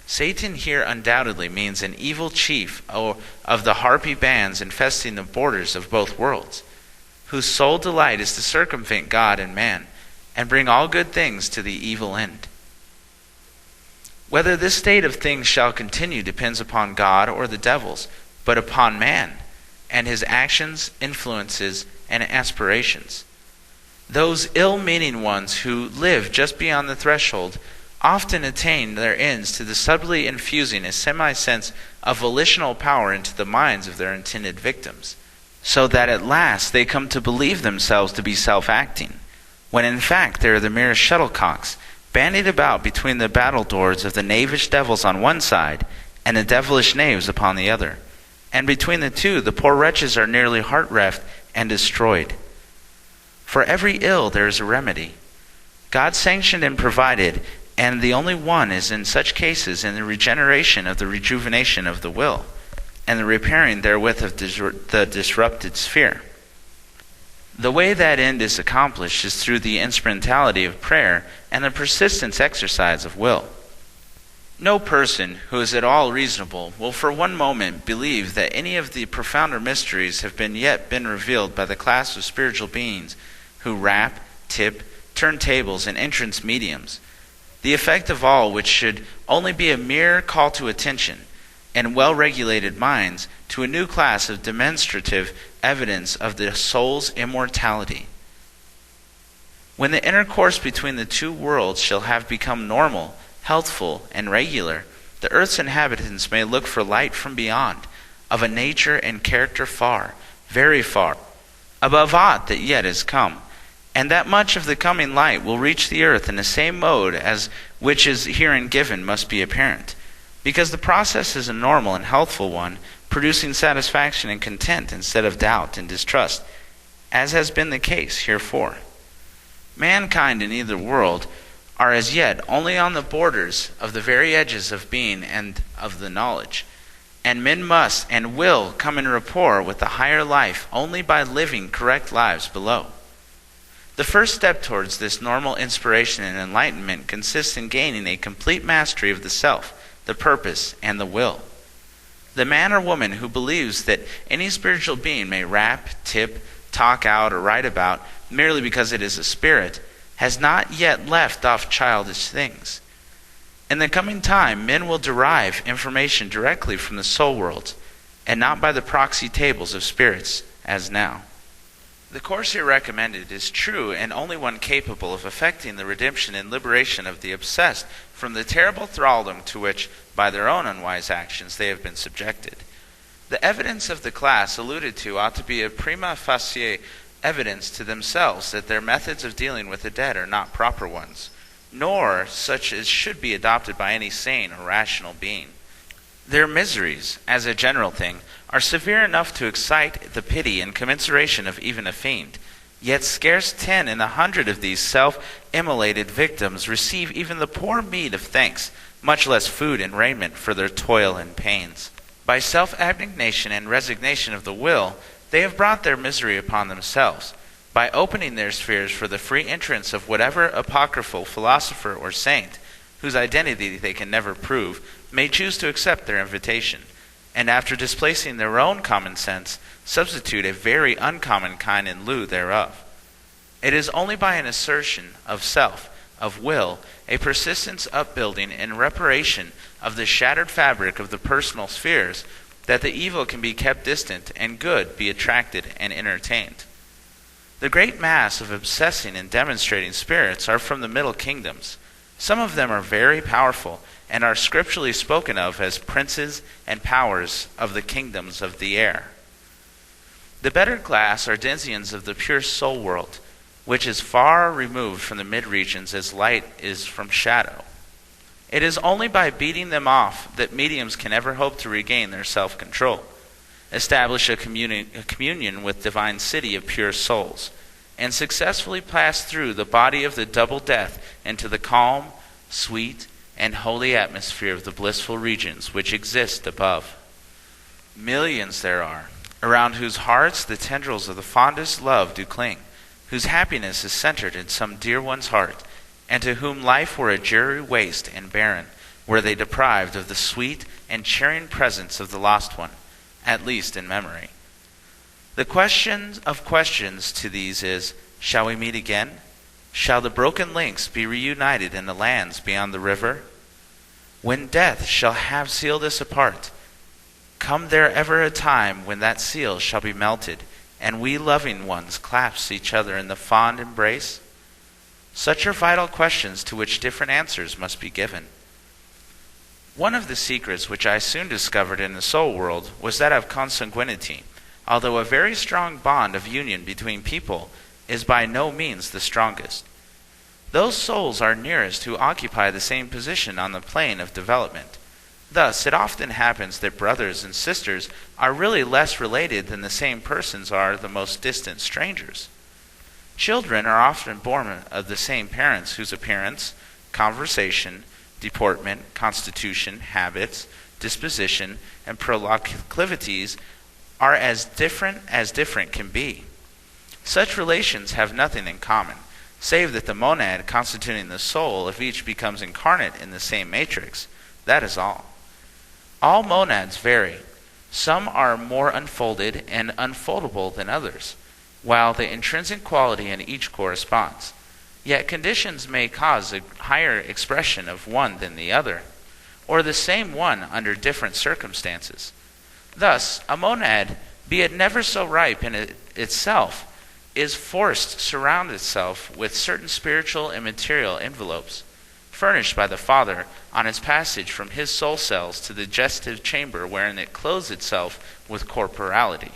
Satan here undoubtedly means an evil chief of the harpy bands infesting the borders of both worlds, whose sole delight is to circumvent God and man, and bring all good things to the evil end. Whether this state of things shall continue depends upon God or the devils, but upon man, and his actions, influences, and aspirations. Those ill-meaning ones who live just beyond the threshold often attain their ends to the subtly infusing a semi-sense of volitional power into the minds of their intended victims, so that at last they come to believe themselves to be self-acting, when in fact they are the merest shuttlecocks, bandied about between the battledores of the knavish devils on one side and the devilish knaves upon the other. And between the two, the poor wretches are nearly heart-reft and destroyed. For every ill there is a remedy, God sanctioned and provided, and the only one is in such cases in the regeneration of the rejuvenation of the will, and the repairing therewith of the disrupted sphere. The way that end is accomplished is through the instrumentality of prayer and the persistent exercise of will. No person who is at all reasonable will for one moment believe that any of the profounder mysteries have yet been revealed by the class of spiritual beings who rap, tip, turn tables, and entrance mediums, the effect of all which should only be a mere call to attention and well-regulated minds to a new class of demonstrative evidence of the soul's immortality. When the intercourse between the two worlds shall have become normal, healthful, and regular, the earth's inhabitants may look for light from beyond, of a nature and character far, very far, above aught that yet is come, and that much of the coming light will reach the earth in the same mode as which is herein given must be apparent, because the process is a normal and healthful one, producing satisfaction and content instead of doubt and distrust, as has been the case heretofore. Mankind in either world are as yet only on the borders of the very edges of being and of the knowledge, and men must and will come in rapport with the higher life only by living correct lives below. The first step towards this normal inspiration and enlightenment consists in gaining a complete mastery of the self, the purpose, and the will. The man or woman who believes that any spiritual being may rap, tip, talk out, or write about merely because it is a spirit has not yet left off childish things. In the coming time, men will derive information directly from the soul world, and not by the proxy tables of spirits, as now. The course here recommended is true and only one capable of effecting the redemption and liberation of the obsessed from the terrible thraldom to which, by their own unwise actions, they have been subjected. The evidence of the class alluded to ought to be a prima facie evidence to themselves that their methods of dealing with the dead are not proper ones, nor such as should be adopted by any sane or rational being. Their miseries, as a general thing, are severe enough to excite the pity and commiseration of even a fiend, yet scarce 10 in 100 of these self-immolated victims receive even the poor meed of thanks, much less food and raiment for their toil and pains. By self-abnegation and resignation of the will, they have brought their misery upon themselves, by opening their spheres for the free entrance of whatever apocryphal philosopher or saint, whose identity they can never prove, may choose to accept their invitation, and after displacing their own common sense, substitute a very uncommon kind in lieu thereof. It is only by an assertion of self, of will, a persistence upbuilding and reparation of the shattered fabric of the personal spheres, that the evil can be kept distant and good be attracted and entertained. The great mass of obsessing and demonstrating spirits are from the middle kingdoms. Some of them are very powerful, and are scripturally spoken of as princes and powers of the kingdoms of the air. The better class are denizens of the pure soul world, which is far removed from the mid-regions as light is from shadow. It is only by beating them off that mediums can ever hope to regain their self-control, establish a communion with divine city of pure souls, and successfully pass through the body of the double death into the calm, sweet, and holy atmosphere of the blissful regions which exist above. Millions there are, around whose hearts the tendrils of the fondest love do cling, whose happiness is centered in some dear one's heart, and to whom life were a dreary waste and barren, were they deprived of the sweet and cheering presence of the lost one, at least in memory. The question of questions to these is, shall we meet again? Shall the broken links be reunited in the lands beyond the river? When death shall have sealed us apart, come there ever a time when that seal shall be melted, and we loving ones clasp each other in the fond embrace? Such are vital questions to which different answers must be given. One of the secrets which I soon discovered in the soul world was that of consanguinity, although a very strong bond of union between people is by no means the strongest. Those souls are nearest who occupy the same position on the plane of development. Thus, it often happens that brothers and sisters are really less related than the same persons are the most distant strangers. Children are often born of the same parents whose appearance, conversation, deportment, constitution, habits, disposition, and proclivities are as different can be. Such relations have nothing in common, save that the monad constituting the soul of each becomes incarnate in the same matrix. That is all. All monads vary. Some are more unfolded and unfoldable than others, while the intrinsic quality in each corresponds. Yet conditions may cause a higher expression of one than the other, or the same one under different circumstances. Thus, a monad, be it never so ripe in itself, is forced to surround itself with certain spiritual and material envelopes, furnished by the Father on its passage from his soul cells to the digestive chamber wherein it clothes itself with corporality.